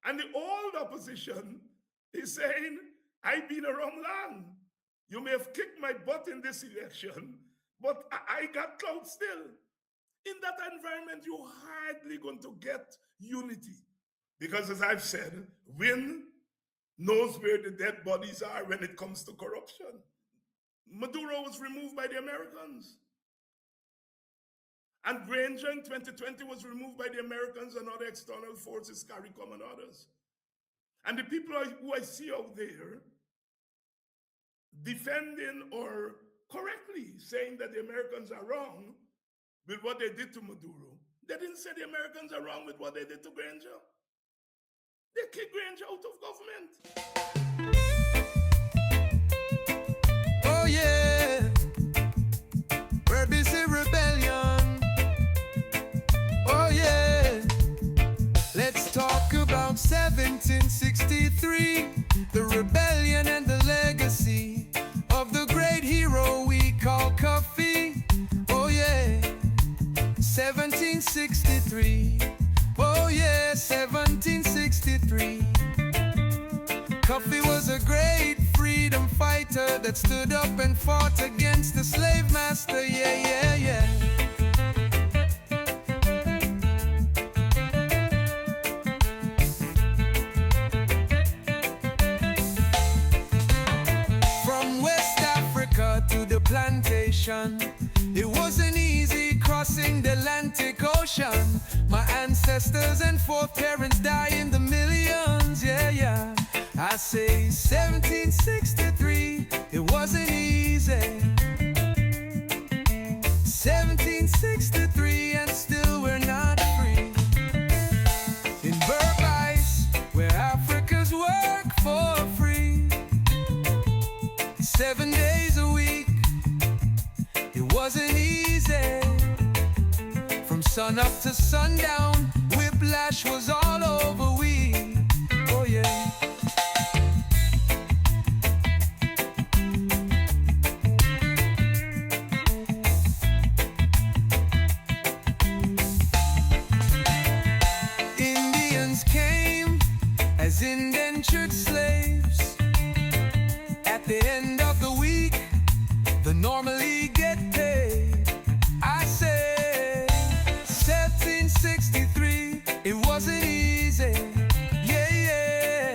And the old opposition is saying, I've been around long. You may have kicked my butt in this election, but I got clout still. In that environment, you're hardly going to get unity. Because as I've said, Win knows where the dead bodies are when it comes to corruption. Maduro was removed by the Americans. And Granger in 2020 was removed by the Americans and other external forces, CARICOM and others. And the people who I see out there defending or correctly saying that the Americans are wrong with what they did to Maduro, they didn't say the Americans are wrong with what they did to Granger. They kicked Granger out of government. Oh yeah, BBC Rebellion. Oh yeah, let's talk about 1763, the rebellion and the legacy of the great hero we call Coffee. Oh yeah, 1763. Oh yeah, 1763. Coffee was a great freedom fighter that stood up and fought against the slave master. Yeah, yeah, yeah. From West Africa to the plantation, it wasn't easy crossing the Atlantic Ocean. My ancestors and foreparents die in the millions, yeah, yeah. I say 1763, it wasn't easy. 1763 and still we're not free. In Burbice, where Africans work for free, 7 days a week, it wasn't easy. From sun up to sundown, whiplash was all over we. Oh yeah. Indians came as indentured slaves. At the end of the week, they normally get paid. I say 1763, it wasn't easy. Yeah, yeah.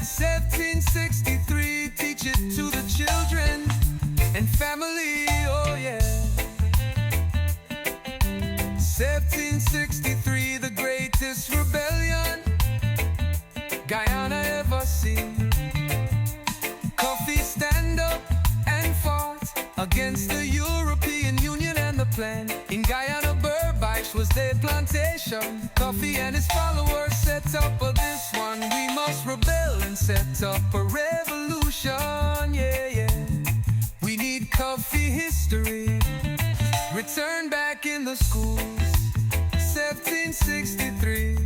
1763, teach it to the children and family. Oh yeah. 1763, the greatest rebellion Guyana ever seen. Coffee stand up and fought against the European Union and the plan. In Guyana, Burbice was their plantation. Coffee and his followers set up a this one. We must rebel and set up a revolution. Yeah, yeah. We need coffee history. Return back in the schools. 1763.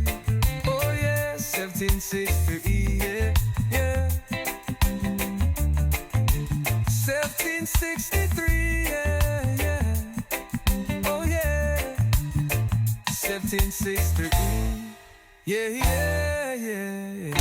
Oh yeah, 1763. Yeah, yeah. 1763, yeah, yeah. Oh yeah, 1763. Yeah, yeah, yeah, yeah.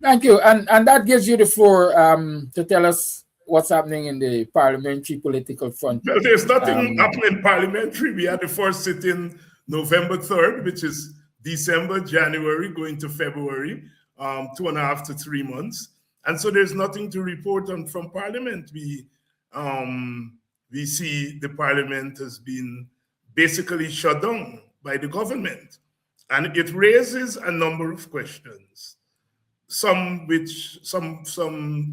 Thank you. And that gives you the floor to tell us what's happening in the parliamentary political front. Well, there's nothing happening parliamentary. We had the first sitting November 3rd, which is December, January, going to February, 2.5 to 3 months. And so there's nothing to report on from Parliament. We see the Parliament has been basically shut down by the government. And it raises a number of questions. Some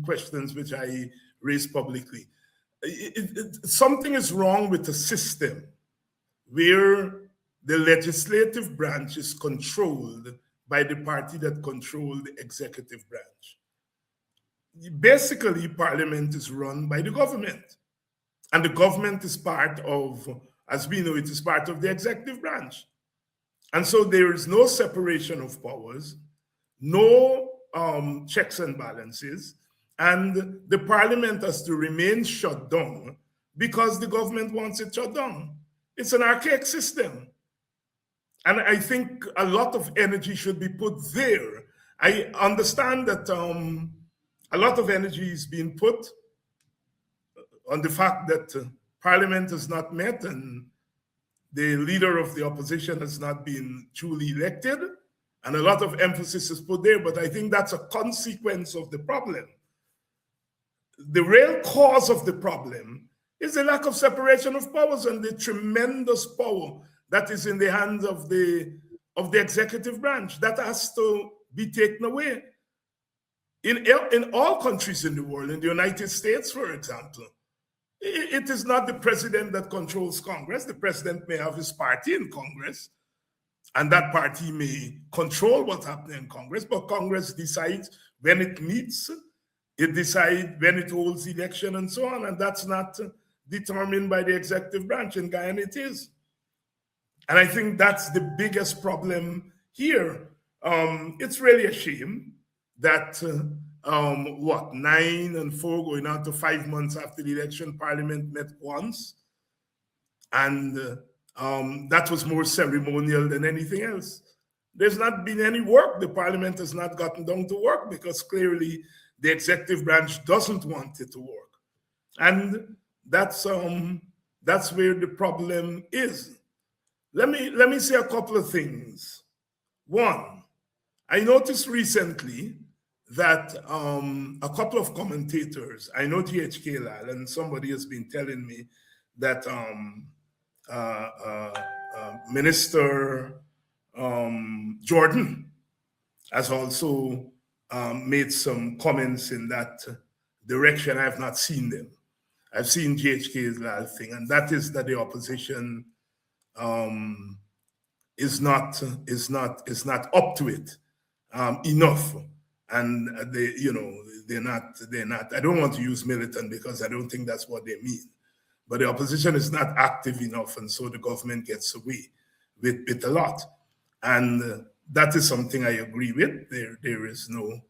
questions which I raised publicly. Something is wrong with the system where the legislative branch is controlled by the party that controls the executive branch. Basically, Parliament is run by the government, and the government is part of, as we know, it is part of the executive branch. And so there is no separation of powers, no checks and balances, and the Parliament has to remain shut down because the government wants it shut down. It's an archaic system. And I think a lot of energy should be put there. I understand that a lot of energy is being put on the fact that Parliament has not met and the leader of the opposition has not been duly elected. And a lot of emphasis is put there, but I think that's a consequence of the problem. The real cause of the problem is the lack of separation of powers and the tremendous power that is in the hands of the executive branch. That has to be taken away. In all countries in the world, in the United States, for example, it is not the president that controls Congress. The president may have his party in Congress, and that party may control what's happening in Congress, but Congress decides when it meets, it decides when it holds election and so on, and that's not determined by the executive branch. In Guyana, it is. And I think that's the biggest problem here. It's really a shame that 9 and 4 going on to 5 months after the election, Parliament met once, and that was more ceremonial than anything else. There's not been any work. The Parliament has not gotten down to work because clearly the executive branch doesn't want it to work, and that's where the problem is. Let me say a couple of things. One, I noticed recently that a couple of commentators, I know GHK Lal, and somebody has been telling me that Minister Jordan has also made some comments in that direction. I have not seen them. I've seen GHK Lal thing, and that is that the opposition is not up to it enough. And they're not. I don't want to use militant because I don't think that's what they mean. But the opposition is not active enough, and so the government gets away with a lot. And that is something I agree with. There is no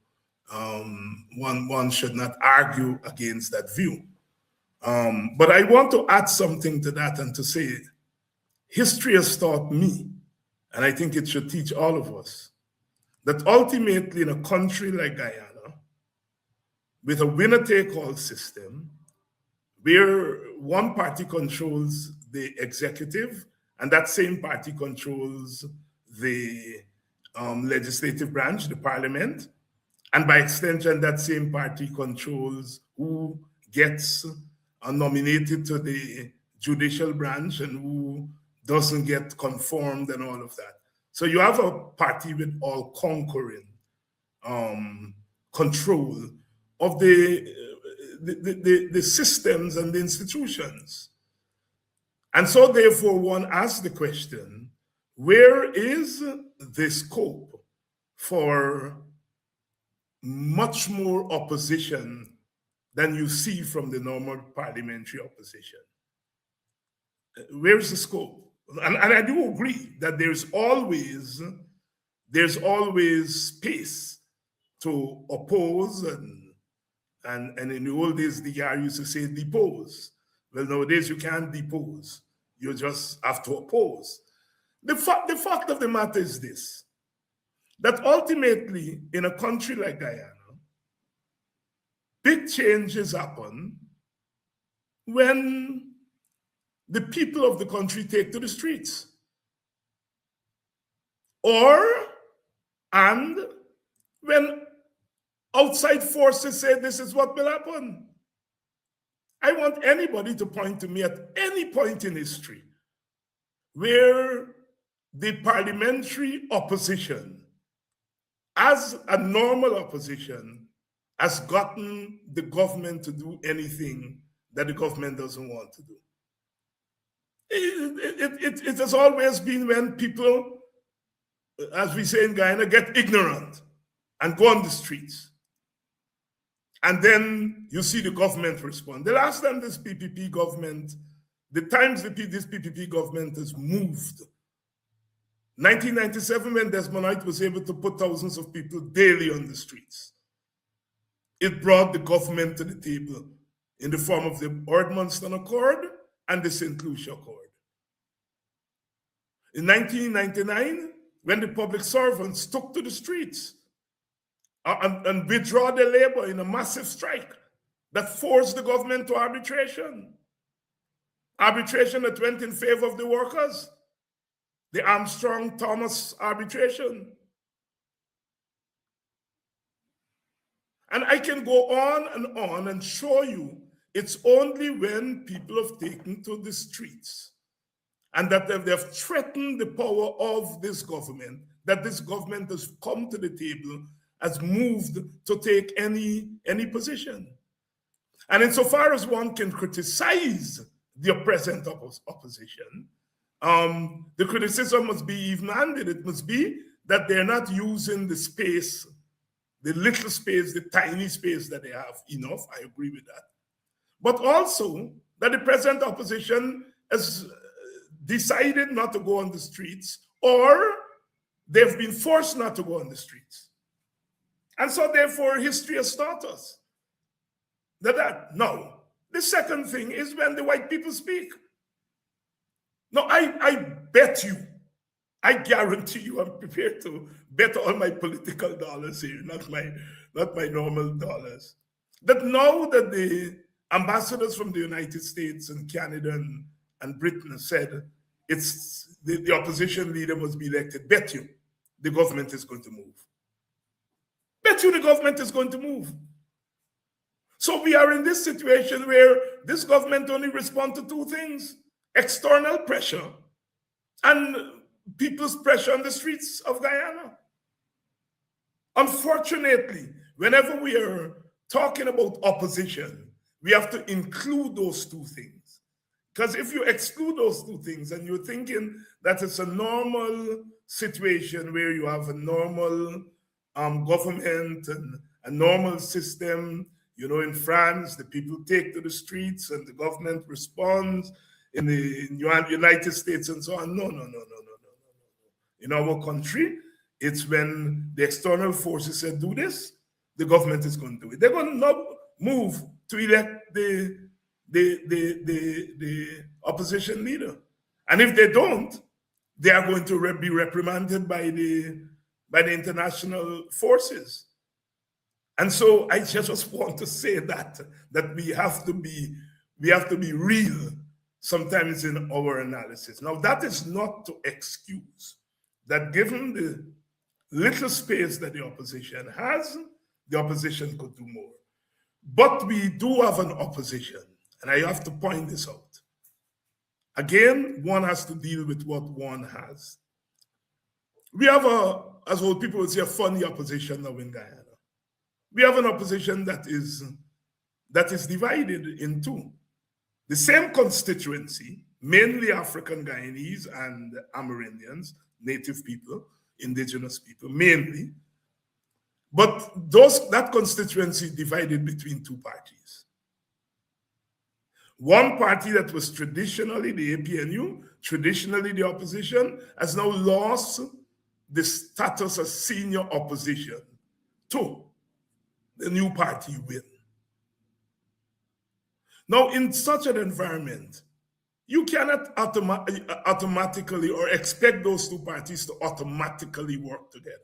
one should not argue against that view. But I want to add something to that and to say, history has taught me, and I think it should teach all of us, that ultimately in a country like Guyana, with a winner-take-all system, where one party controls the executive and that same party controls the legislative branch, the parliament, and by extension, that same party controls who gets nominated to the judicial branch and who doesn't get confirmed and all of that. So you have a party with all-conquering control of the systems and the institutions. And so therefore one asks the question, where is the scope for much more opposition than you see from the normal parliamentary opposition? Where's the scope? And I do agree that there's always space to oppose, and in the old days, the guy used to say depose. Well, nowadays you can't depose. You just have to oppose. The fact of the matter is this, that ultimately in a country like Guyana, big changes happen when the people of the country take to the streets. And when outside forces say this is what will happen, I want anybody to point to me at any point in history where the parliamentary opposition, as a normal opposition, has gotten the government to do anything that the government doesn't want to do. It has always been when people, as we say in Guyana, get ignorant and go on the streets. And then you see the government respond. The last time this PPP government, the times this PPP government has moved, 1997, when Desmond White was able to put thousands of people daily on the streets, it brought the government to the table in the form of the Ordmonstown Accord and the St. Lucia Accord. In 1999, when the public servants took to the streets and withdraw their labor in a massive strike that forced the government to arbitration that went in favor of the workers, the Armstrong-Thomas arbitration. And I can go on and show you it's only when people have taken to the streets and that they've threatened the power of this government, that this government has come to the table, has moved to take any position. And insofar as one can criticize the present opposition, the criticism must be even-handed. It must be that they're not using the space, the little space, the tiny space that they have enough. I agree with that. But also that the present opposition has decided not to go on the streets, or they've been forced not to go on the streets. And so therefore history has taught us that. Now, the second thing is when the white people speak. No, I bet you, I guarantee you, I'm prepared to bet all my political dollars here, not my normal dollars, that now that the ambassadors from the United States and Canada and Britain have said it's the opposition leader must be elected, bet you the government is going to move. Bet you the government is going to move. So we are in this situation where this government only responds to two things: external pressure and people's pressure on the streets of Guyana. Unfortunately, whenever we are talking about opposition, we have to include those two things. Because if you exclude those two things and you're thinking that it's a normal situation where you have a normal government and a normal system, you know, in France, the people take to the streets and the government responds, in the United States and so on. No. In our country, it's when the external forces say do this, the government is going to do it. They're going to move to elect the opposition leader. And if they don't, they are going to be reprimanded by the international forces. And so I just want to say that we have to be real sometimes in our analysis. Now, that is not to excuse that given the little space that the opposition has, the opposition could do more. But we do have an opposition, and I have to point this out. Again, one has to deal with what one has. We have as old people would say, a funny opposition now in Guyana. We have an opposition that is divided in two. The same constituency, mainly African Guyanese and Amerindians, native people, indigenous people, mainly. But that constituency divided between two parties. One party that was traditionally the APNU, traditionally the opposition, has now lost the status as senior opposition to the new party win. Now, in such an environment, you cannot automatically or expect those two parties to automatically work together.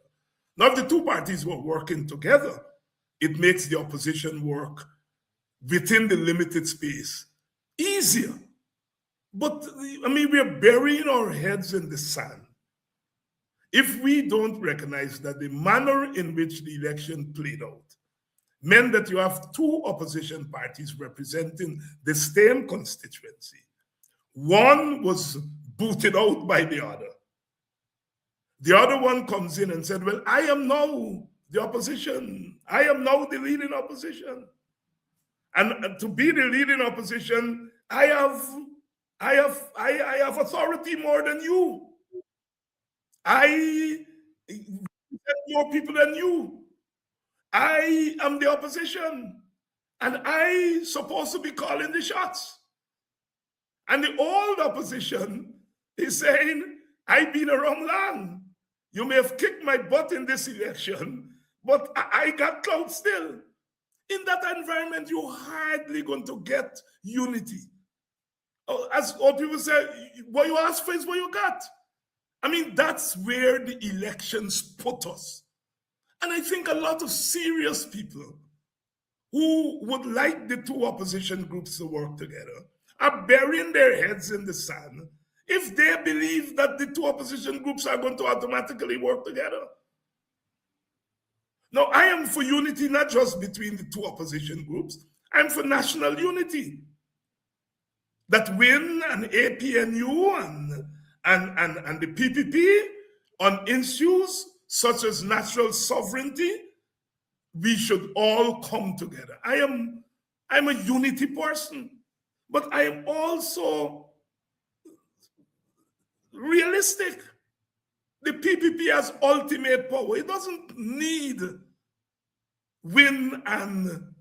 Now, if the two parties were working together, it makes the opposition work within the limited space easier. But, I mean, we're burying our heads in the sand. if we don't recognize that the manner in which the election played out meant that you have two opposition parties representing the same constituency, one was booted out by the other. The other one comes in and said, well, I am now the opposition. I am now the leading opposition. And to be the leading opposition, I have authority more than you. I get more people than you. I am the opposition. And I supposed to be calling the shots. And the old opposition is saying, I've been around long. You may have kicked my butt in this election, but I got clout still. In that environment, you're hardly going to get unity. As old people say, what you ask for is what you got. I mean, that's where the elections put us. And I think a lot of serious people who would like the two opposition groups to work together are burying their heads in the sand if they believe that the two opposition groups are going to automatically work together. Now, I am for unity, not just between the two opposition groups. I'm for national unity. That WIN and APNU and the PPP on issues such as national sovereignty, we should all come together. I'm a unity person, but I am also realistic. The PPP has ultimate power. It doesn't need WIN and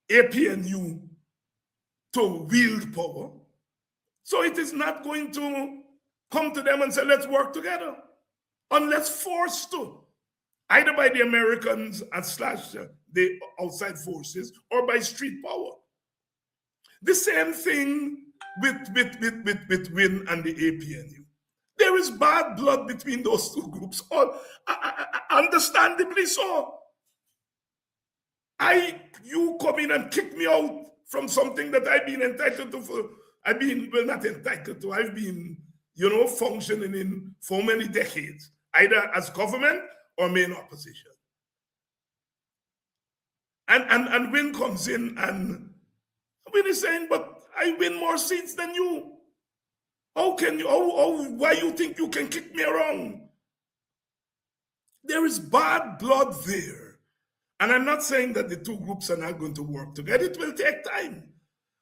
APNU to wield power. So it is not going to come to them and say, let's work together, unless forced to, either by the Americans / the outside forces or by street power. The same thing with WIN and the APNU. There is bad blood between those two groups, understandably so. You come in and kick me out from something that I've been entitled to not entitled to, I've been, functioning in for many decades, either as government or main opposition. And WIN comes in and WIN is saying, but I win more seats than you. Why you think you can kick me around? There is bad blood there. And I'm not saying that the two groups are not going to work together. It will take time.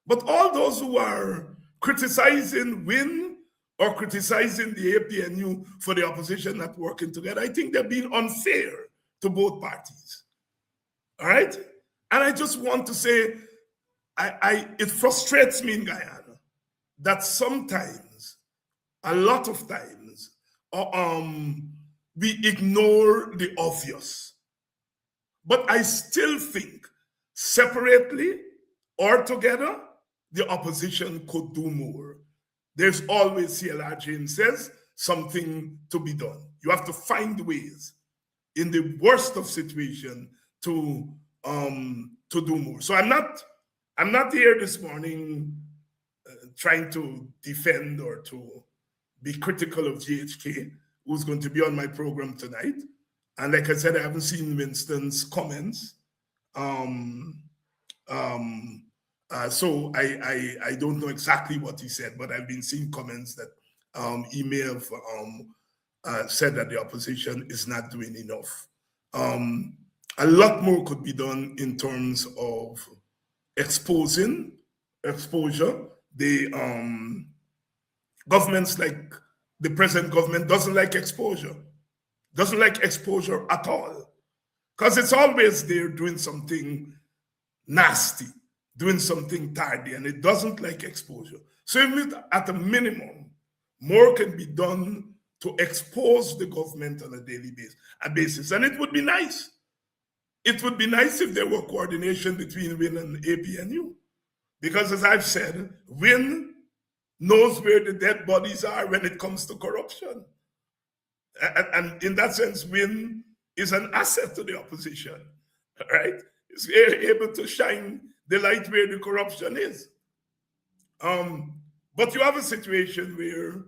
But all those who are criticizing WIN or criticizing the APNU for the opposition not working together, I think they're being unfair to both parties. All right? And I just want to say, it frustrates me in Guyana that sometimes, a lot of times, we ignore the obvious. But I still think, separately or together, the opposition could do more. There's always, CLR James says, something to be done. You have to find ways, in the worst of situations, to do more. So I'm not here this morning trying to defend or to be critical of GHK, who's going to be on my program tonight. And like I said, I haven't seen Winston's comments. So I don't know exactly what he said, but I've been seeing comments that he may have said that the opposition is not doing enough. A lot more could be done in terms of exposure. The governments like the present government doesn't like exposure at all, because it's always there doing something nasty, doing something tardy, and it doesn't like exposure. So at a minimum, more can be done to expose the government on a daily basis. And it would be nice. It would be nice if there were coordination between WIN and APNU. Because as I've said, WIN knows where the dead bodies are when it comes to corruption. And in that sense, WIN is an asset to the opposition, right? It's able to shine the light where the corruption is. But you have a situation where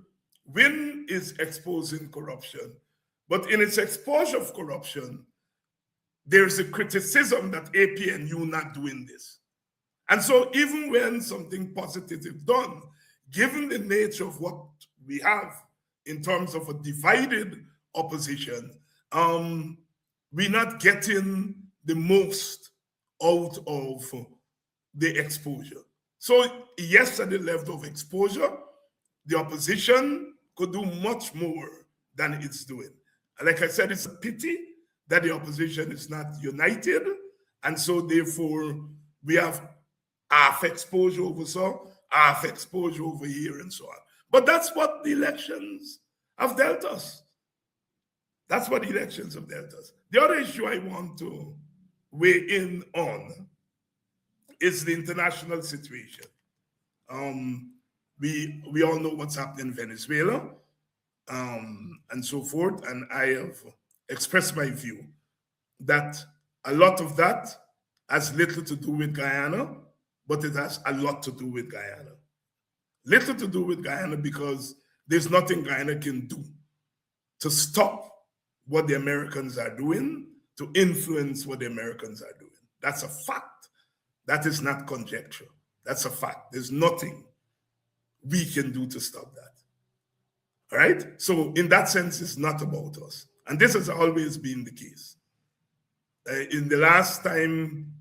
WIN is exposing corruption, But in its exposure of corruption, there's a criticism that APNU not doing this. And so even when something positive is done, given the nature of what we have in terms of a divided opposition, we're not getting the most out of the exposure. So yes, at the level of exposure, the opposition could do much more than it's doing. And like I said, it's a pity that the opposition is not united. And so therefore, we have half exposure over so, half exposure over here, and so on. But that's what the elections have dealt us. That's what the elections have dealt us. The other issue I want to weigh in on is the international situation. We all know what's happening in Venezuela, and so forth. And I have expressed my view that a lot of that has little to do with Guyana, but it has a lot to do with Guyana. Little to do with Guyana because there's nothing Guyana can do to stop what the Americans are doing, to influence what the Americans are doing. That's a fact. That is not conjecture. That's a fact. There's nothing we can do to stop that. All right? So in that sense, it's not about us. And this has always been the case. In the last time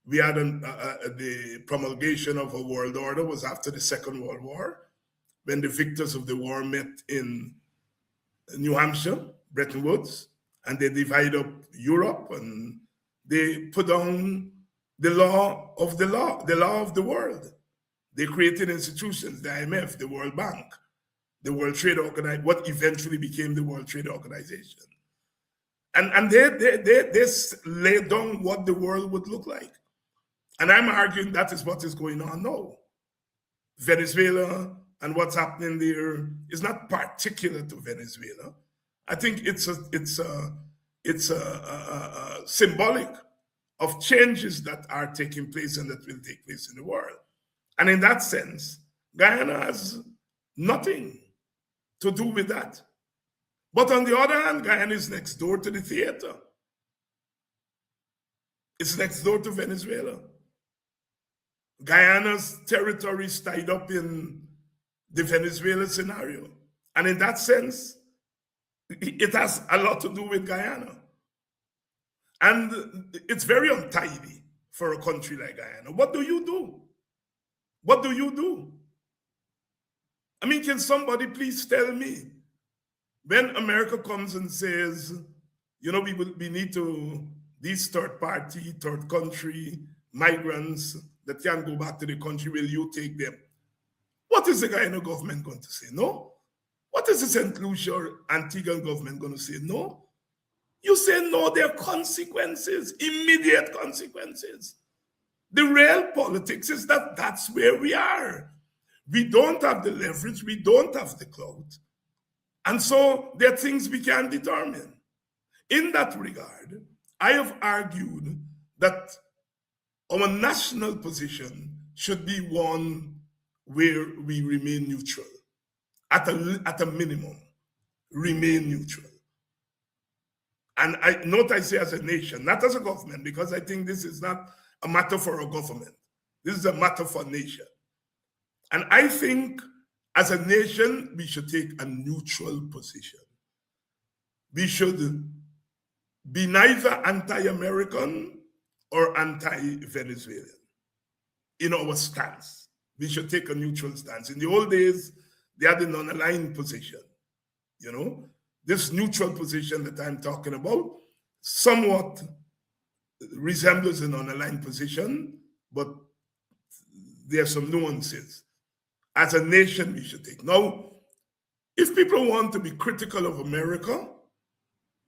we had the promulgation of a world order was after the Second World War, when the victors of the war met in New Hampshire, Bretton Woods, and they divide up Europe and they put down the law of the law of the world. They created institutions, the IMF, the World Bank, the World Trade Organization, what eventually became the World Trade Organization. And they laid down what the world would look like. And I'm arguing that is what is going on now. Venezuela and what's happening there is not particular to Venezuela. I think it's symbolic of changes that are taking place and that will take place in the world. And in that sense, Guyana has nothing to do with that. But on the other hand, Guyana is next door to the theater. It's next door to Venezuela. Guyana's territory is tied up in the Venezuela scenario. And in that sense, it has a lot to do with Guyana. And it's very untidy for a country like Guyana. What do you do? What do you do? I mean, can somebody please tell me, when America comes and says, you know, we need to, these third party, third country migrants that can go back to the country, will you take them? What is the Guyana government going to say? No. What is the St. Lucia or Antigua government going to say? No. You say no, there are consequences, immediate consequences. The real politics is that that's where we are. We don't have the leverage, we don't have the clout. And so there are things we can determine. In that regard, I have argued that our national position should be one where we remain neutral. At a minimum, remain neutral. And I say as a nation, not as a government, because I think this is not a matter for a government. This is a matter for a nation. And I think as a nation, we should take a neutral position. We should be neither anti-American or anti-Venezuelan in our stance. We should take a neutral stance. In the old days, they had a non-aligned position. You know, this neutral position that I'm talking about somewhat resembles a non-aligned position, but there are some nuances. As a nation, we should take. Now, if people want to be critical of America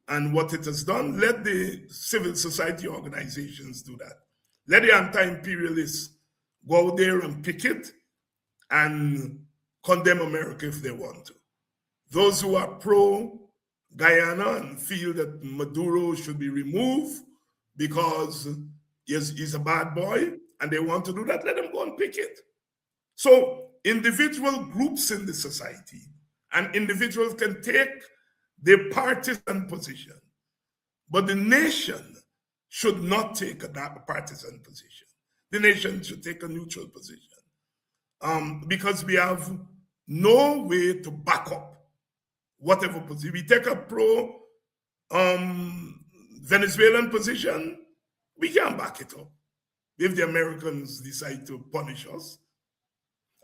and what it has done, let the civil society organizations do that. Let the anti-imperialists go out there and picket and condemn America if they want to. Those who are pro-Guyana and feel that Maduro should be removed because he's a bad boy and they want to do that, let them go and picket. So individual groups in the society and individuals can take the partisan position. But the nation should not take a partisan position. The nation should take a neutral position. Because we have no way to back up whatever position. We take a pro Venezuelan position, we can't back it up if the Americans decide to punish us.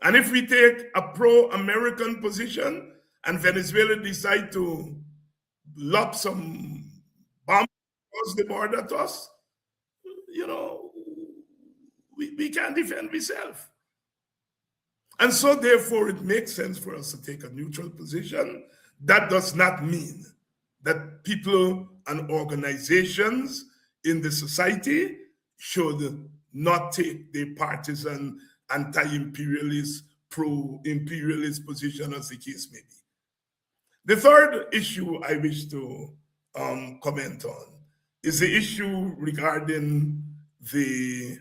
And if we take a pro-American position and Venezuela decide to lob some bombs across the border at us, you know, we can't defend ourselves. And so therefore it makes sense for us to take a neutral position. That does not mean that people and organizations in the society should not take the partisan, anti-imperialist, pro-imperialist position, as the case may be. The third issue I wish to comment on is the issue regarding the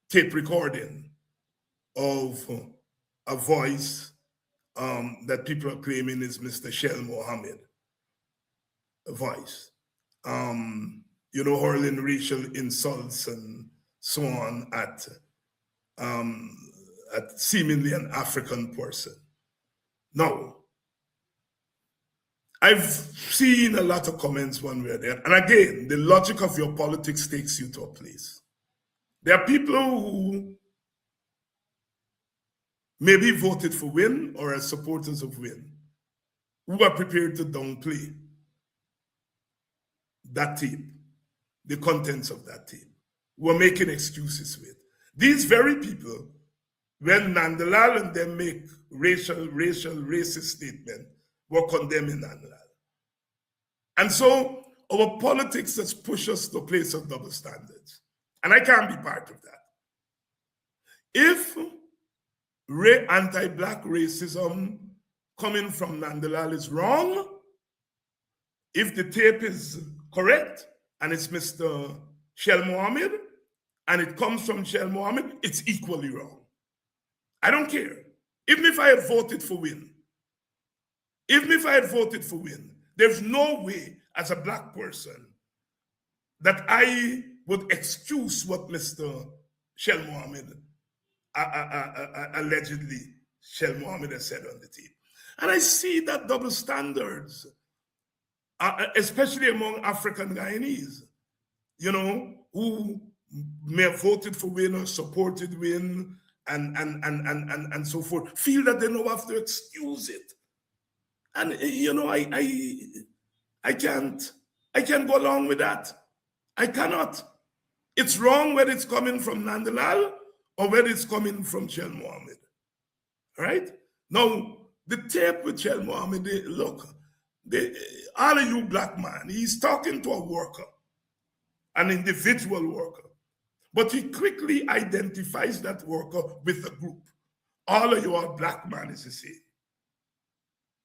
tape recording of a voice that people are claiming is Mr. Shell Mohammed voice. Hurling racial insults and so on at seemingly an African person. Now, I've seen a lot of comments one way or the other. And again, the logic of your politics takes you to a place. There are people who maybe voted for Win or are supporters of Win, who are prepared to downplay that tape, the contents of that tape, who are making excuses with. These very people, when Nandalal and them make racist statement, were condemning Nandalal. And so our politics has pushed us to a place of double standards. And I can't be part of that. If anti-Black racism coming from Nandalal is wrong, if the tape is correct and it's Mr. Shell Mohammed and it comes from Shell Mohammed, it's equally wrong. I don't care. Even if I had voted for Win, there's no way as a Black person that I would excuse what Mr. Shell Mohammed allegedly Shell Mohammed has said on the tape. And I see that double standards, especially among African Guyanese, who may have voted for Win or supported Win and so forth, feel that they now have to excuse it. And I can't go along with that. I cannot. It's wrong whether it's coming from Nandalal or whether it's coming from Shell Mohammed. All right? Now, the tape with Shell Mohammed, look, all of you Black man, he's talking to a worker, an individual worker, but he quickly identifies that worker with a group. All of you are Black man is the same.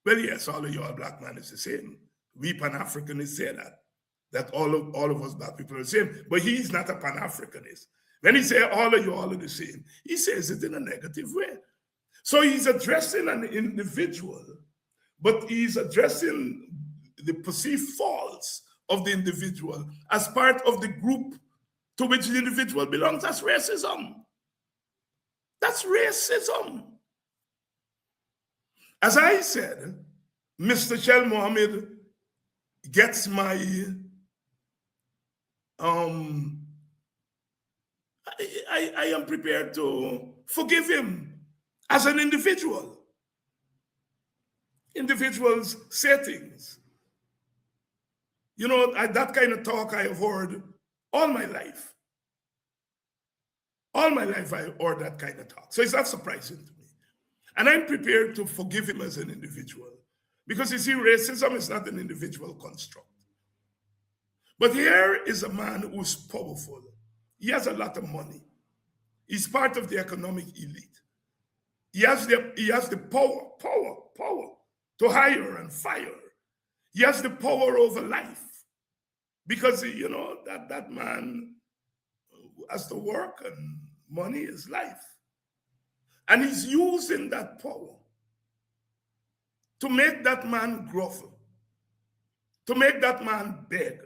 Well, yes, all of you are Black man is the same. We Pan-Africanists say that all of us Black people are the same, but he's not a Pan-Africanist. When he says all of you all are the same, he says it in a negative way. So he's addressing an individual, but he's addressing the perceived faults of the individual as part of the group to which the individual belongs. That's racism. That's racism. As I said, Mr. Shell Mohammed gets my I am prepared to forgive him as an individual. Individuals say things. That kind of talk I have heard all my life. All my life I heard that kind of talk. So it's not surprising to me. And I'm prepared to forgive him as an individual. Because you see, racism is not an individual construct. But here is a man who's powerful. He has a lot of money. He's part of the economic elite. He has the power to hire and fire. He has the power over life. Because, that man has to work and money is life. And he's using that power to make that man grovel, to make that man beg,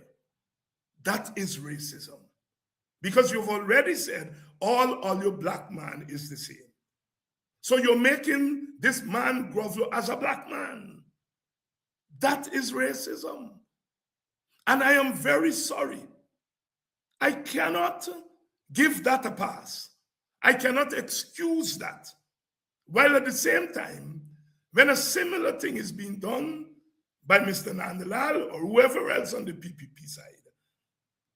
that is racism. Because you've already said all your black man is the same. So you're making this man grovel as a black man. That is racism. And I am very sorry. I cannot give that a pass. I cannot excuse that. While at the same time, when a similar thing is being done by Mr. Nandalal or whoever else on the PPP side,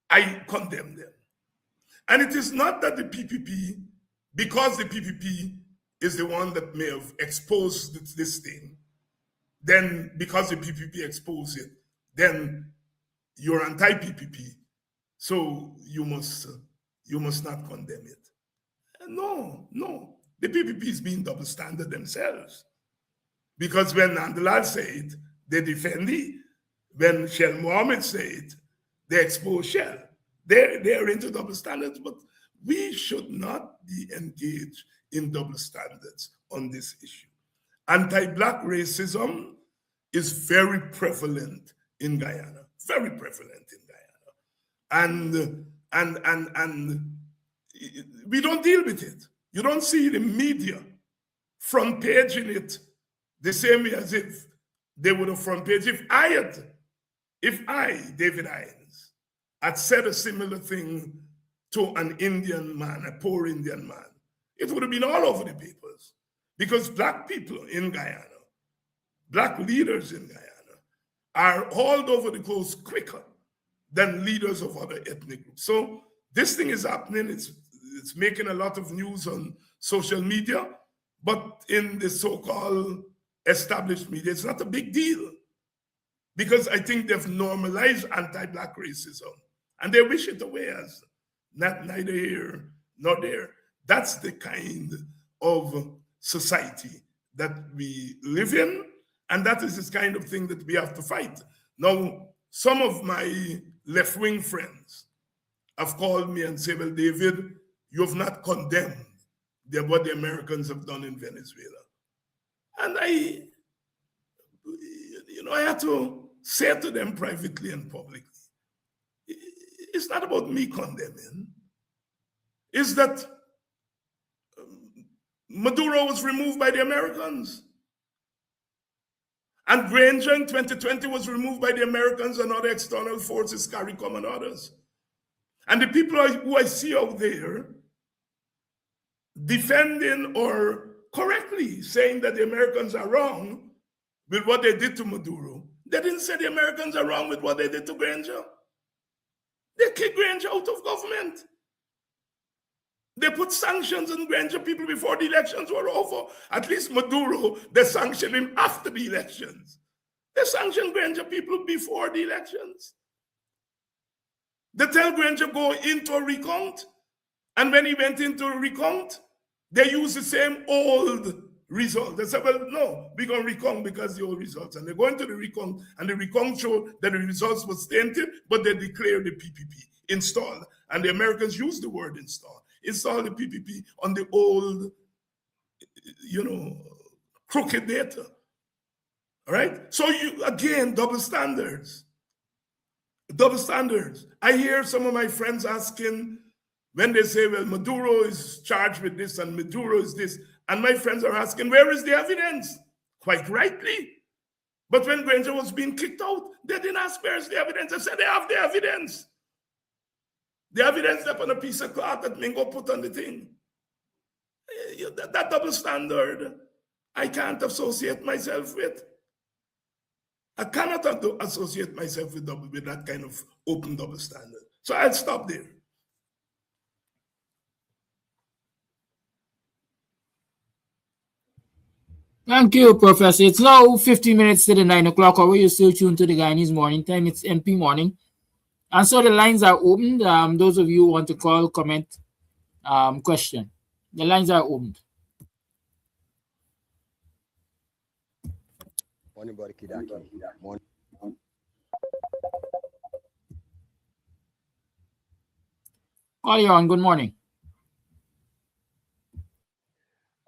I condemn them. And it is not that the PPP, because the PPP is the one that may have exposed this thing, then because the PPP exposed it, then you're anti-PPP, so you must not condemn it. No. The PPP is being double standard themselves. Because when Nandalal say it, they defend it. When Shell Mohammed say it, they expose Shell. They're into double standards, but we should not be engaged in double standards on this issue. Anti-Black racism is very prevalent in Guyana, very prevalent in Guyana. And we don't deal with it. You don't see the media front paging it the same way as if they would have front page. If I, David Hines, had said a similar thing to an Indian man, a poor Indian man, it would have been all over the papers. Because Black people in Guyana, Black leaders in Guyana, are hauled over the coast quicker than leaders of other ethnic groups. So this thing is happening. It's making a lot of news on social media, but in the so-called established media, it's not a big deal. Because I think they've normalized anti-Black racism and they wish it away as neither here nor there. That's the kind of society that we live in, and that is this kind of thing that we have to fight. Now, some of my left-wing friends have called me and said, well, David, you have not condemned what the Americans have done in Venezuela. And I had to say to them privately and publicly, it's not about me condemning. It's that Maduro was removed by the Americans. And Granger in 2020 was removed by the Americans and other external forces, CARICOM and others. And the people who I see out there defending or correctly saying that the Americans are wrong with what they did to Maduro, they didn't say the Americans are wrong with what they did to Granger. They kicked Granger out of government. They put sanctions on Granger people before the elections were over. At least Maduro, they sanctioned him after the elections. They sanctioned Granger people before the elections. They tell Granger go into a recount, and when he went into a recount, they used the same old result. They said, well, no, we're going to recount because the old results. And they go into the recount, and the recount showed that the results were tainted, but they declared the PPP installed. And the Americans used the word install the PPP on the old, crooked data. All right? So again, double standards. Double standards. I hear some of my friends asking when they say, well, Maduro is charged with this and Maduro is this. And my friends are asking, where is the evidence? Quite rightly. But when Granger was being kicked out, they didn't ask where's the evidence. They said they have the evidence. The evidence up on a piece of cloth that Mingo put on the thing. That double standard, I can't associate myself with. I cannot associate myself with that kind of open double standard. So I'll stop there. Thank you, Professor. It's now 15 minutes to the 9 o'clock hour. You're still tuned to the Guyanese Morning Time. It's MP Morning. And so the lines are opened. Those of you who want to call, comment, question. The lines are opened. Morning, buddy Kidaki. Morning. Call you on. Good morning.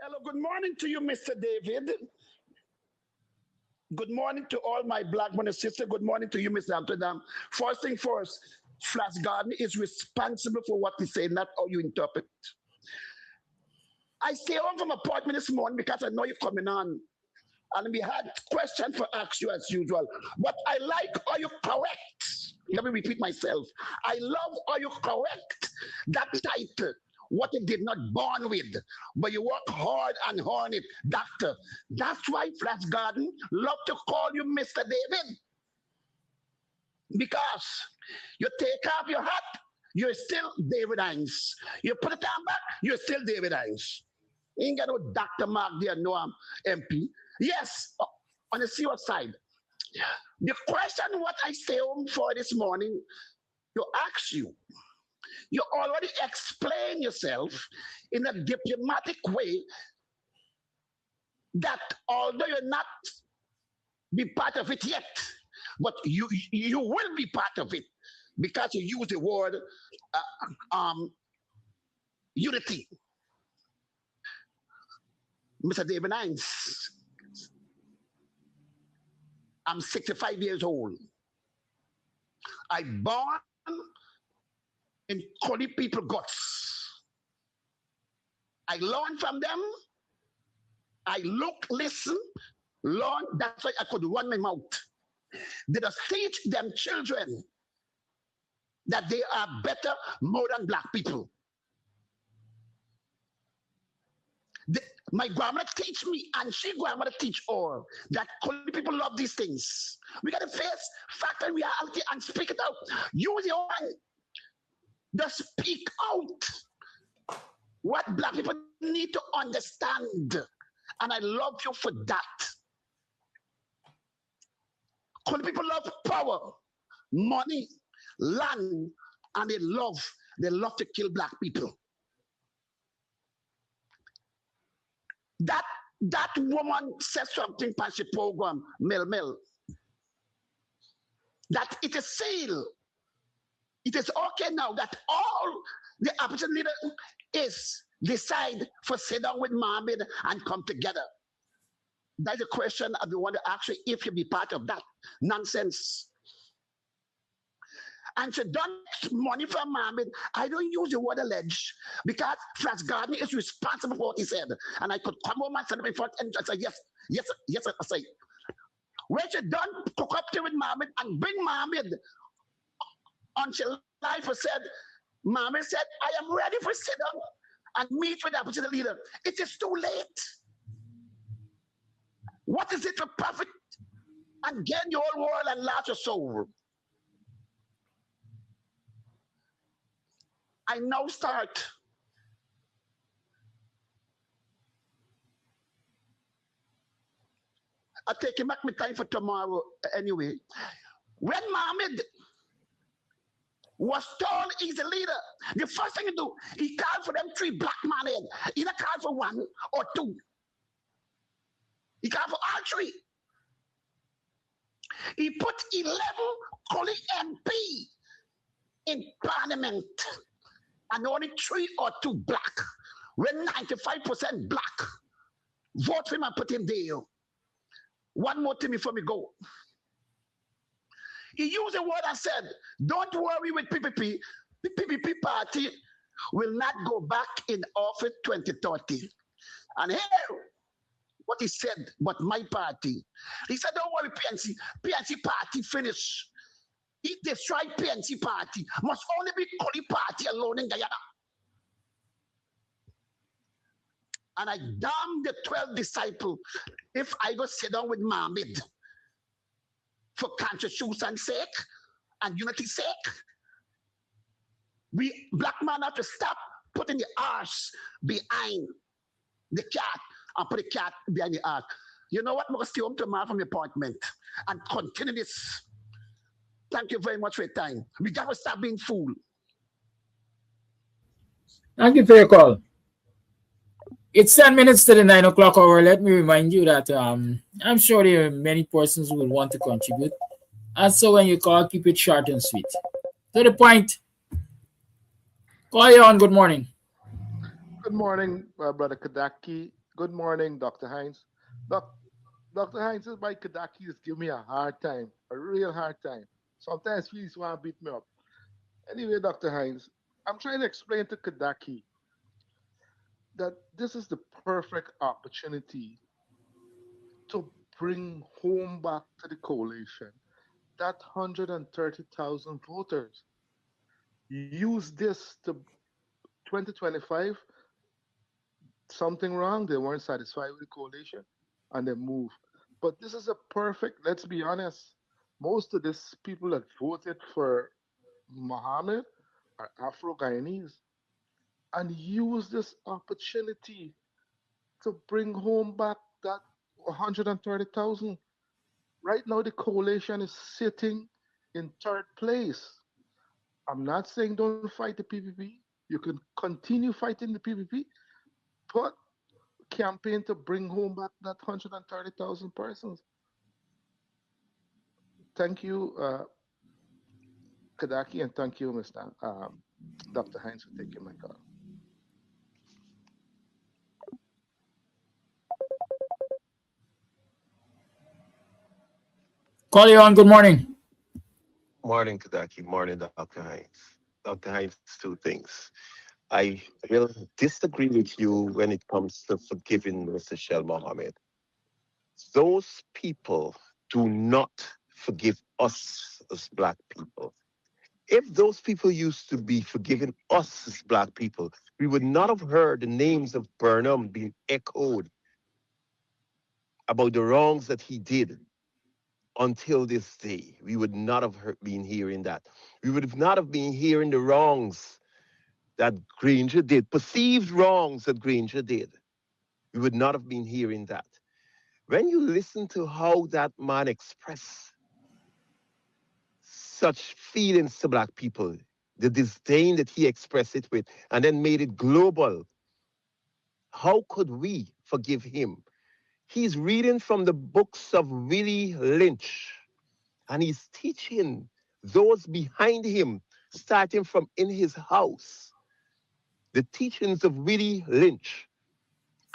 Hello, good morning to you, Mr. David. Good morning to all my black brothers and sisters. Good morning to you, Mr. Amsterdam. First thing first, Flash Garden is responsible for what we say, not how you interpret. I stay home from appointment this morning because I know you're coming on. And we had questions for ask you as usual. But I like how you correct. Let me repeat myself. I love how you correct that title. What you did not born with, but you work hard and earn it, doctor. That's why Flash Garden love to call you Mr. David. Because you take off your hat, you're still David Hines. You put it on back, you're still David Hines. You ain't got no Dr. Mark there, no MP. Yes, on the serious side. The question what I stay home for this morning, you ask you. You already explain yourself in a diplomatic way that although you're not be part of it yet, but you will be part of it because you use the word unity. Mr. David Hines, I'm 65 years old. I born in Koli people guts. I learn from them. I look, listen, learn. That's why I could run my mouth. They just teach them children that they are better more than black people. My grandmother teach me, and she grandmother teach all that Koli people love these things. We got to face fact and reality and speak it out. Use your one. Just speak out what black people need to understand. And I love you for that. Koli people love power, money, land, and they love to kill black people. That woman said something past the program, Mel, that it is sealed. It is okay now that all the opposition leader is decide for sit down with Mohammed and come together. That's a question I want to ask you if you be part of that nonsense. And she done money from Mohammed. I don't use the word allege because Flash Garden is responsible for what he said. And I could come home and stand up in front and say, yes, I say. When she done cook up to with Mohammed and bring Mohammed on she life said, Mohammed said, I am ready for sit down and meet with the opposition leader. It is too late. What is it to profit and gain your whole world and lose your soul? I now start. I'll take him back my time for tomorrow anyway. When Mohammed was told he's a leader, the first thing he do, he called for them 3 black men in. He not called for 1 or 2. He called for all 3. He put 11 Koli MP in parliament and only 3 or 2 black. When 95% black. Vote for him and put him there. One more thing before we go. He used a word and said, don't worry with PPP. The PPP party will not go back in office 2030. And here, what he said about my party. He said, don't worry, PNC. PNC party finish. He destroyed PNC party. Must only be Koli party alone in Guyana. And I damn the 12 disciples if I go sit down with Mohammed for constitution's sake and unity's sake. We black man have to stop putting the arse behind the cat and put the cat behind the arse. You know what? I'm going to stay home tomorrow from the appointment and continue this. Thank you very much for your time. We got to stop being fooled. Thank you for your call. It's 10 minutes to the 9 o'clock hour. Let me remind you that I'm sure there are many persons who will want to contribute. And so when you call, keep it short and sweet. To the point. Call you on. Good morning. Good morning, Brother Kadaki. Good morning, Dr. Hines. Dr. Dr. Heinz, my Kadaki just give me a hard time, a real hard time. Sometimes he just want to beat me up. Anyway, Dr. Heinz, I'm trying to explain to Kadaki that this is the perfect opportunity to bring home back to the coalition that 130,000 voters. Use this to 2025, something wrong, they weren't satisfied with the coalition, and they move. But this is a perfect, let's be honest, most of these people that voted for Mohammed are Afro-Guyanese and use this opportunity to bring home back that 130,000. Right now, the coalition is sitting in third place. I'm not saying don't fight the PPP. You can continue fighting the PPP, but campaign to bring home back that 130,000 persons. Thank you, Kadaki, and thank you, Mr. Dr. Heinz, for taking my call. Call you on. Good morning. Morning, Kadaki. Morning, Dr. Heinz. Dr. Heinz, two things. I will disagree with you when it comes to forgiving Mr. Shell Mohammed. Those people do not forgive us as Black people. If those people used to be forgiving us as Black people, we would not have heard the names of Burnham being echoed about the wrongs that he did until this day. We would not have been hearing that. We would have not have been hearing the wrongs that Granger did, perceived wrongs that Granger did. We would not have been hearing that. When you listen to how that man expressed such feelings to Black people, the disdain that he expressed it with, and then made it global, how could we forgive him? He's reading from the books of Willie Lynch, and he's teaching those behind him, starting from in his house, the teachings of Willie Lynch.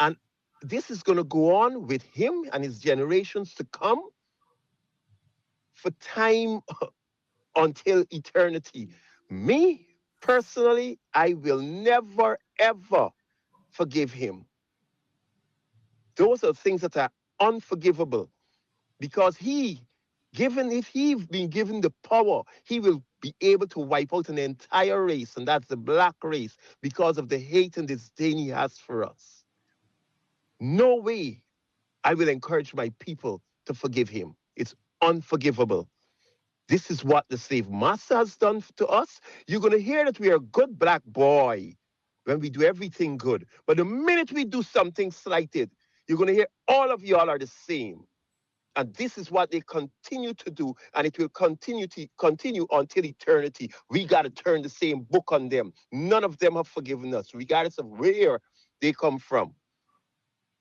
And this is going to go on with him and his generations to come for time until eternity. Me, personally, I will never, ever forgive him. Those are things that are unforgivable, because if he's been given the power, he will be able to wipe out an entire race, and that's the Black race, because of the hate and disdain he has for us. No way I will encourage my people to forgive him. It's unforgivable. This is what the slave master has done to us. You're going to hear that we are a good Black boy when we do everything good. But the minute we do something slighted, you're going to hear all of y'all are the same. And this is what they continue to do, and it will continue until eternity. We got to turn the same book on them. None of them have forgiven us, regardless of where they come from.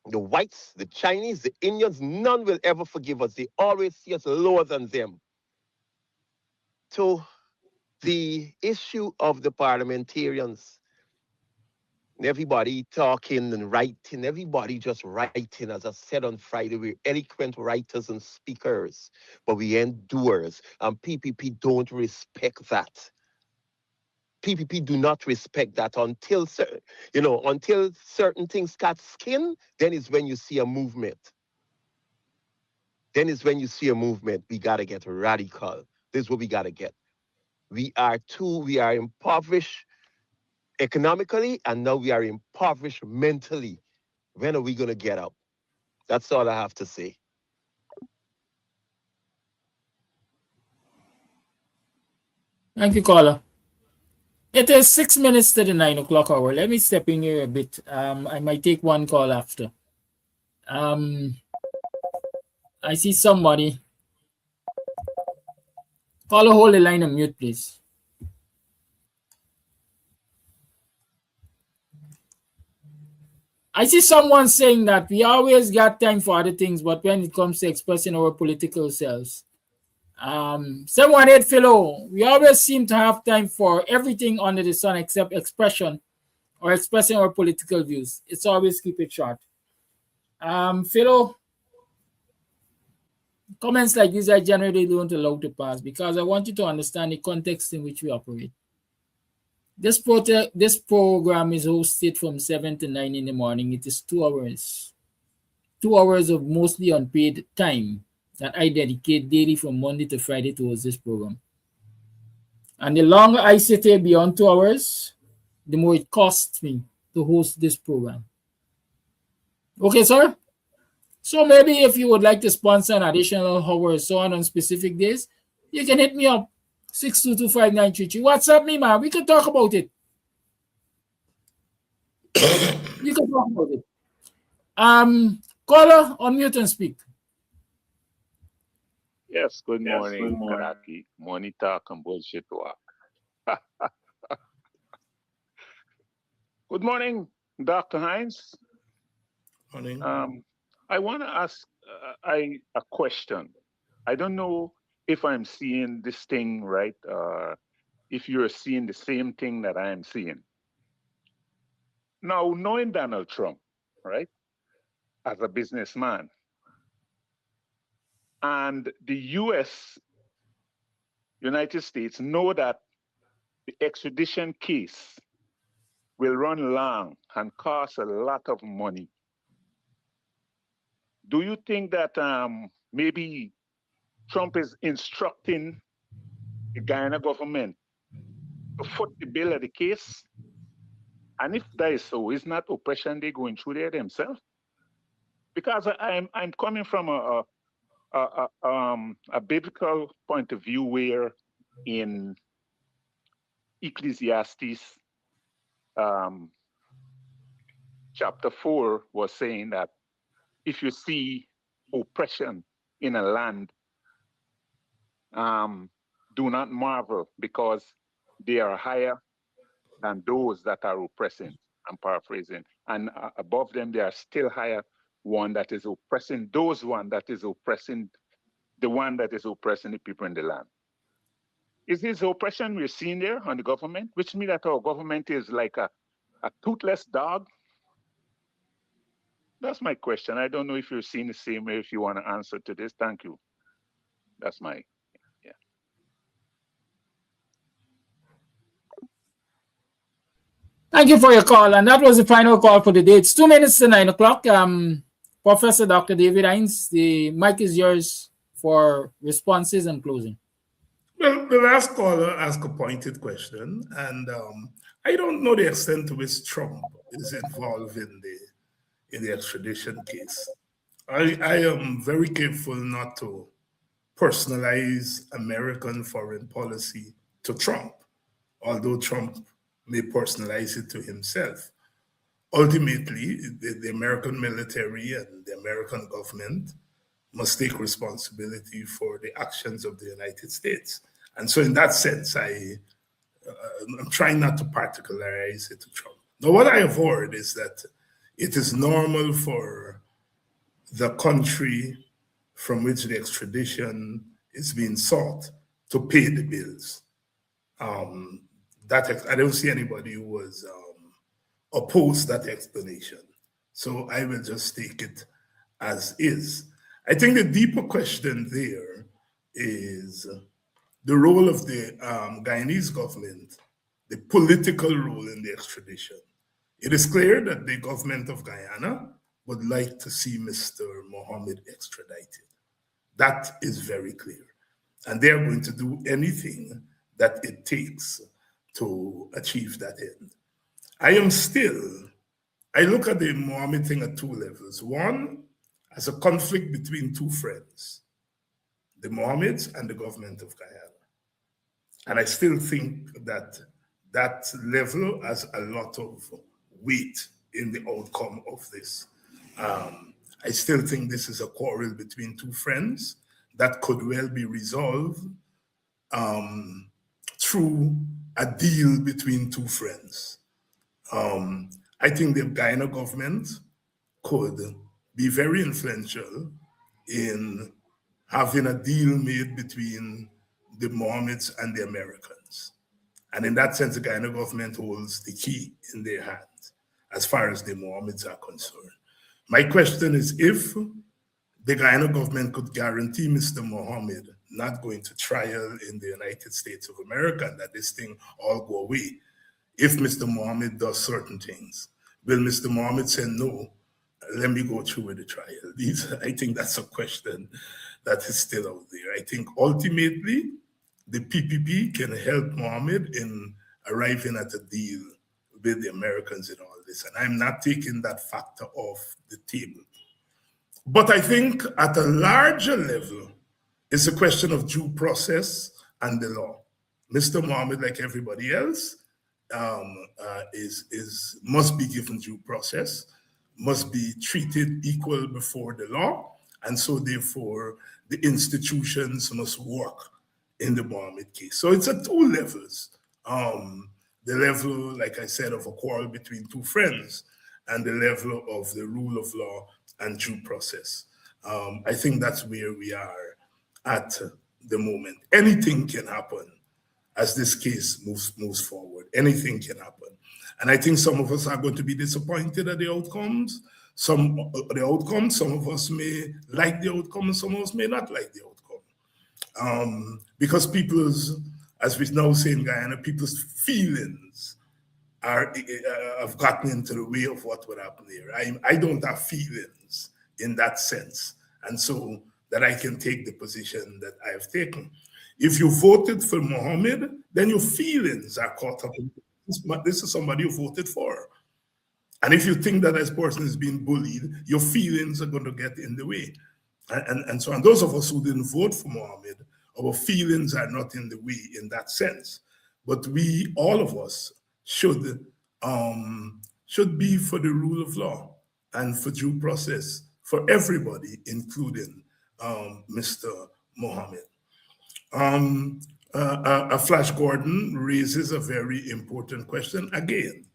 The whites, the Chinese, the Indians, none will ever forgive us. They always see us lower than them. So the issue of the parliamentarians, everybody talking and writing, everybody just writing. As I said on Friday, we're eloquent writers and speakers, but we ain't doers. And PPP don't respect that. PPP do not respect that until certain things got skin, then is when you see a movement. Then is when you see a movement. We got to get radical. This is what we got to get. We are impoverished economically, and now we are impoverished mentally. When are we going to get up? That's all I have to say. Thank you, caller. It is 6 minutes to the 9 o'clock hour. Let me step in here a bit. I might take one call after. I see somebody. Caller, hold the line on mute, please. I see someone saying that we always got time for other things, but when it comes to expressing our political selves, 718 fellow, we always seem to have time for everything under the sun except expression or expressing our political views. It's always keep it short. Philo, Comments like these I generally don't allow to pass because I want you to understand the context in which we operate. This program is hosted from 7 to 9 in the morning. It is 2 hours. 2 hours of mostly unpaid time that I dedicate daily from Monday to Friday towards this program. And the longer I sit here beyond 2 hours, the more it costs me to host this program. Okay, sir? So maybe if you would like to sponsor an additional hour or so on specific days, you can hit me up, 6225933. WhatsApp me, man. We can talk about it. We can talk about it. Caller, unmute and speak. Yes, good morning, Karaki. Money talk and bullshit talk. Good morning, Dr. Hines. Morning. I want to ask a question. I don't know if I'm seeing this thing right, if you're seeing the same thing that I'm seeing. Now, knowing Donald Trump, right, as a businessman, and the United States know that the extradition case will run long and cost a lot of money. Do you think that maybe Trump is instructing the Guyana government to foot the bill of the case? And if that is so, is not oppression they going through there themselves? Because I'm coming from a biblical point of view where in Ecclesiastes chapter 4 was saying that if you see oppression in a land, do not marvel because they are higher than those that are oppressing. I'm paraphrasing. And above them, they are still higher one that is oppressing those one that is oppressing the one that is oppressing the people in the land. Is this oppression we're seeing there on the government, which means that our government is like a toothless dog? That's my question. I don't know if you're seeing the same way, if you want to answer to this. Thank you. That's my, yeah. Thank you for your call. And that was the final call for the day. It's 2 minutes to 9 o'clock. Professor Dr. David Hines, the mic is yours for responses and closing. Well, the last caller asked a pointed question, and I don't know the extent to which Trump is involved in the extradition case. I am very careful not to personalize American foreign policy to Trump, although Trump may personalize it to himself. Ultimately, the American military and the American government must take responsibility for the actions of the United States. And so in that sense, I'm trying not to particularize it to Trump. Now, what I have heard is that it is normal for the country from which the extradition is being sought to pay the bills. I don't see anybody who was opposed that explanation. So I will just take it as is. I think the deeper question there is the role of the Guyanese government, the political role in the extradition. It is clear that the government of Guyana would like to see Mr. Mohammed extradited. That is very clear. And they are going to do anything that it takes to achieve that end. I look at the Mohammed thing at two levels. One, as a conflict between two friends, the Mohammeds and the government of Guyana. And I still think that that level has a lot of weight in the outcome of this. I still think this is a quarrel between two friends that could well be resolved through a deal between two friends. I think the Guyana government could be very influential in having a deal made between the Mohammeds and the Americans. And in that sense, the Guyana government holds the key in their hands as far as the Mohammeds are concerned. My question is, if the Guyana government could guarantee Mr. Mohammed not going to trial in the United States of America and that this thing all go away if Mr. Mohammed does certain things. Will Mr. Mohammed say, no, let me go through with the trial? I think that's a question that is still out there. I think ultimately the PPP can help Mohammed in arriving at a deal with the Americans in all this. And I'm not taking that factor off the table. But I think at a larger level, it's a question of due process and the law. Mr. Mohammed, like everybody else, must be given due process, must be treated equal before the law, and so therefore the institutions must work in the Mohammed case. So it's at two levels. The level, like I said, of a quarrel between two friends, and the level of the rule of law and due process. I think that's where we are at the moment. Anything can happen as this case moves forward. Anything can happen. And I think some of us are going to be disappointed at the outcomes. Some of us may like the outcome, and some of us may not like the outcome. Because people's, as we now say in Guyana, people's feelings have gotten into the way of what would happen here. I don't have feelings in that sense. And so that I can take the position that I have taken. If you voted for Mohammed, then your feelings are caught up in this. This is somebody you voted for. And if you think that this person is being bullied, your feelings are going to get in the way. And so, and those of us who didn't vote for Mohammed, our feelings are not in the way in that sense. But we, all of us, should be for the rule of law and for due process for everybody, including Mr. Mohammed. Flash Gordon raises a very important question again.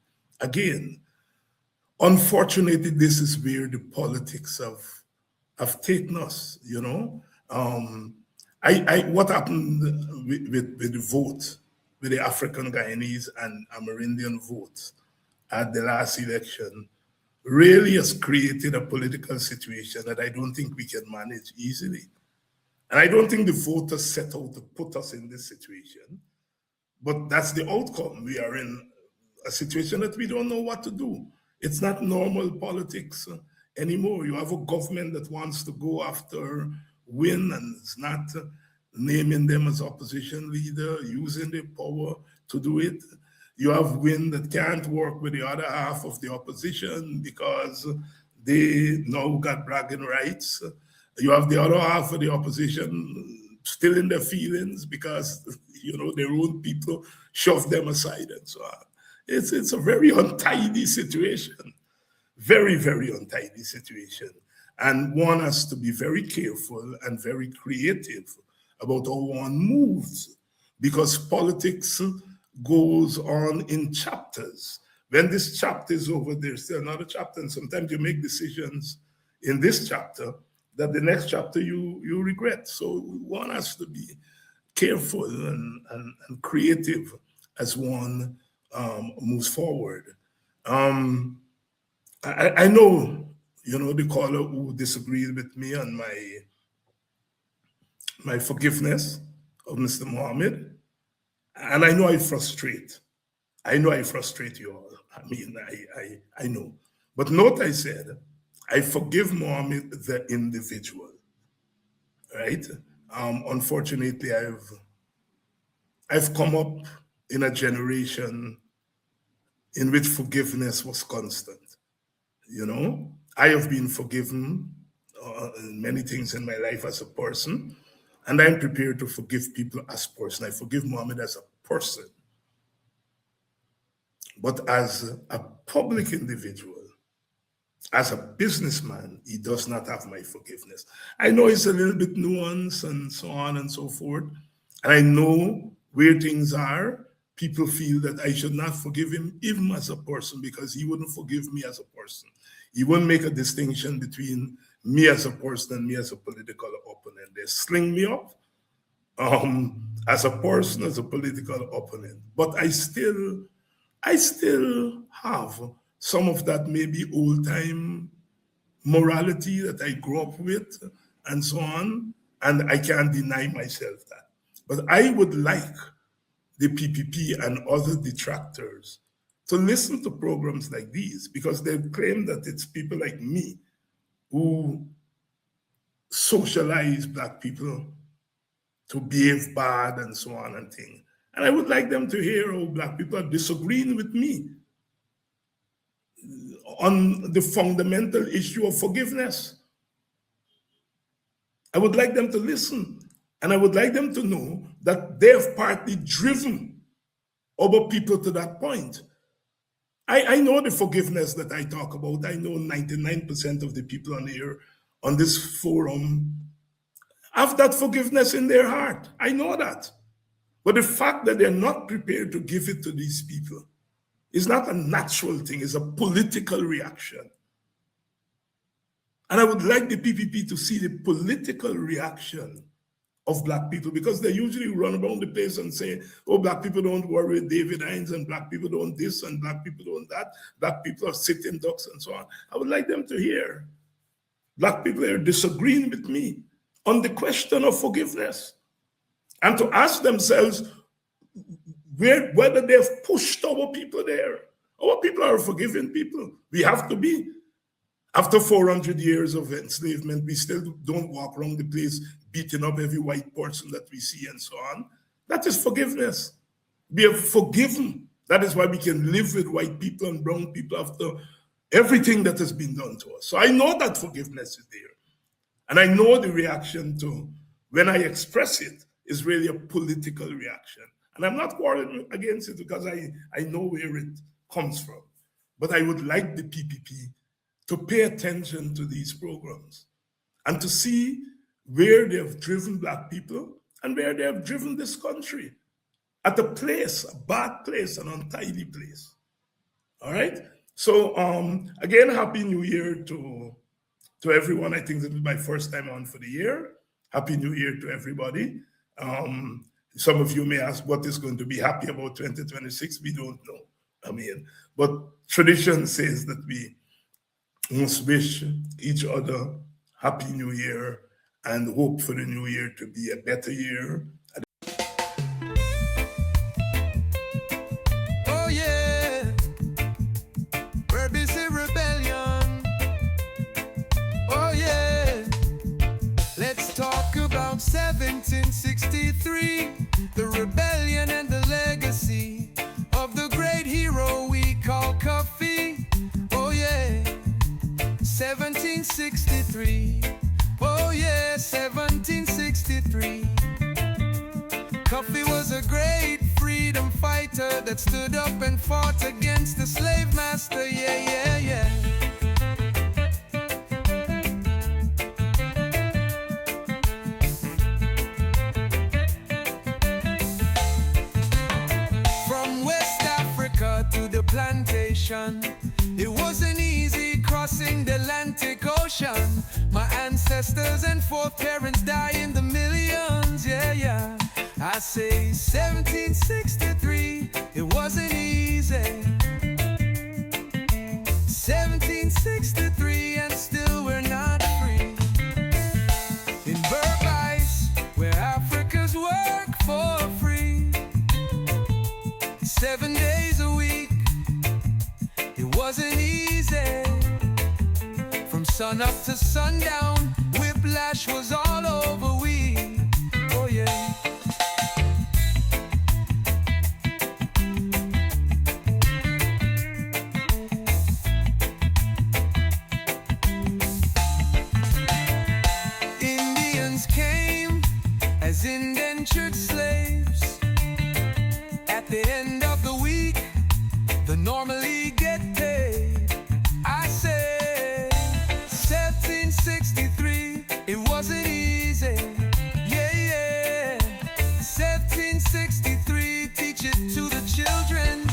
Unfortunately, this is where the politics have taken us, you know. What happened with the vote, with the African Guyanese and Amerindian votes at the last election really has created a political situation that I don't think we can manage easily. And I don't think the voters set out to put us in this situation, but that's the outcome. We are in a situation that we don't know what to do. It's not normal politics anymore. You have a government that wants to go after Win and is not naming them as opposition leader, using their power to do it. You have Win that can't work with the other half of the opposition because they now got bragging rights. You have the other half of the opposition still in their feelings because, you know, their own people shove them aside and so on. It's a very untidy situation, very, very untidy situation. And one has to be very careful and very creative about how one moves, because politics goes on in chapters. When this chapter is over, there's still another chapter, and sometimes you make decisions in this chapter that the next chapter you regret. So one has to be careful and creative as one moves forward. I know, you know, the caller who disagreed with me on my forgiveness of Mr. Mohammed, and I know I frustrate you all. I mean, I know. But note I said, I forgive Mohammed the individual, right? Unfortunately, I've come up in a generation in which forgiveness was constant. You know, I have been forgiven in many things in my life as a person, and I'm prepared to forgive people as a person. I forgive Mohammed as a person. But as a public individual, as a businessman, he does not have my forgiveness. I know it's a little bit nuanced and so on and so forth. And I know where things are. People feel that I should not forgive him, even as a person, because he wouldn't forgive me as a person. He wouldn't make a distinction between me as a person and me as a political opponent. They sling me up as a person, as a political opponent. But I still have some of that maybe old-time morality that I grew up with and so on, and I can't deny myself that. But I would like the PPP and other detractors to listen to programs like these, because they claim that it's people like me who socialize Black people to behave bad and so on and things. And I would like them to hear how Black people are disagreeing with me on the fundamental issue of forgiveness. I would like them to listen, and I would like them to know that they have partly driven our people to that point. I know the forgiveness that I talk about. I know 99% of the people on here, on this forum, have that forgiveness in their heart. I know that. But the fact that they're not prepared to give it to these people is not a natural thing, it's a political reaction. And I would like the PPP to see the political reaction of Black people, because they usually run around the place and say, oh, Black people don't worry David Hines, and Black people don't this, and Black people don't that. Black people are sitting ducks and so on. I would like them to hear Black people are disagreeing with me on the question of forgiveness, and to ask themselves whether they've pushed our people there. Our people are forgiving people. We have to be. After 400 years of enslavement, we still don't walk around the place beating up every white person that we see and so on. That is forgiveness. We are forgiven. That is why we can live with white people and brown people after everything that has been done to us. So I know that forgiveness is there. And I know the reaction to, when I express it, is really a political reaction. And I'm not quarreling against it, because I know where it comes from. But I would like the PPP to pay attention to these programs and to see where they have driven Black people and where they have driven this country at a place, a bad place, an untidy place. All right? So again, Happy New Year to everyone. I think this is my first time on for the year. Happy New Year to everybody. Some of you may ask what is going to be happy about 2026. We don't know. I mean, but tradition says that we must wish each other Happy New Year and hope for the new year to be a better year. Oh yeah, where be the rebellion? Oh yeah, let's talk about 1763, the rebellion and the legacy of the great hero we call Coffee. Oh yeah, 1763. Oh yeah, 1763. Coffee was a great freedom fighter that stood up and fought against the slave master. Yeah, yeah, yeah. From West Africa to the plantation, it wasn't easy crossing the Atlantic Ocean. My ancestors and foreparents die in the millions, yeah, yeah. I say 1763, it wasn't easy. 1763 and still we're not free. In Berbice, where Africans work for free, 7 days a week, it wasn't easy. From sun up to sundown, whiplash was all over we. Oh yeah. Indians came as indentured slaves. At the end of the week, they normally get paid. I say 1763, it wasn't easy. Yeah, yeah. 1763, teach it to the children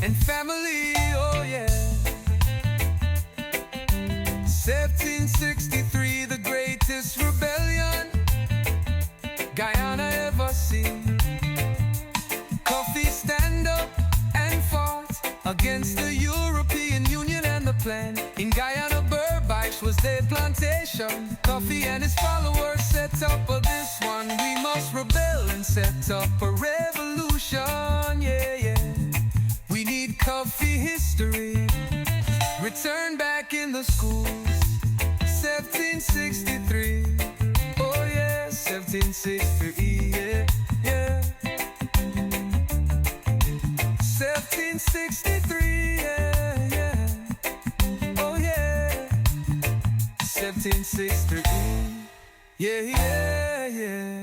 and family. Oh yeah. 1763, the greatest rebellion Guyana ever seen. Coffee stand up and fought against revolution. Coffee and his followers set up this one. We must rebel and set up a revolution. Yeah, yeah. We need coffee history. Return back in the schools. 1763. Oh yeah, 1763. Yeah, yeah. 1763. Yeah, yeah. Oh yeah. 1763. Yeah, yeah, yeah.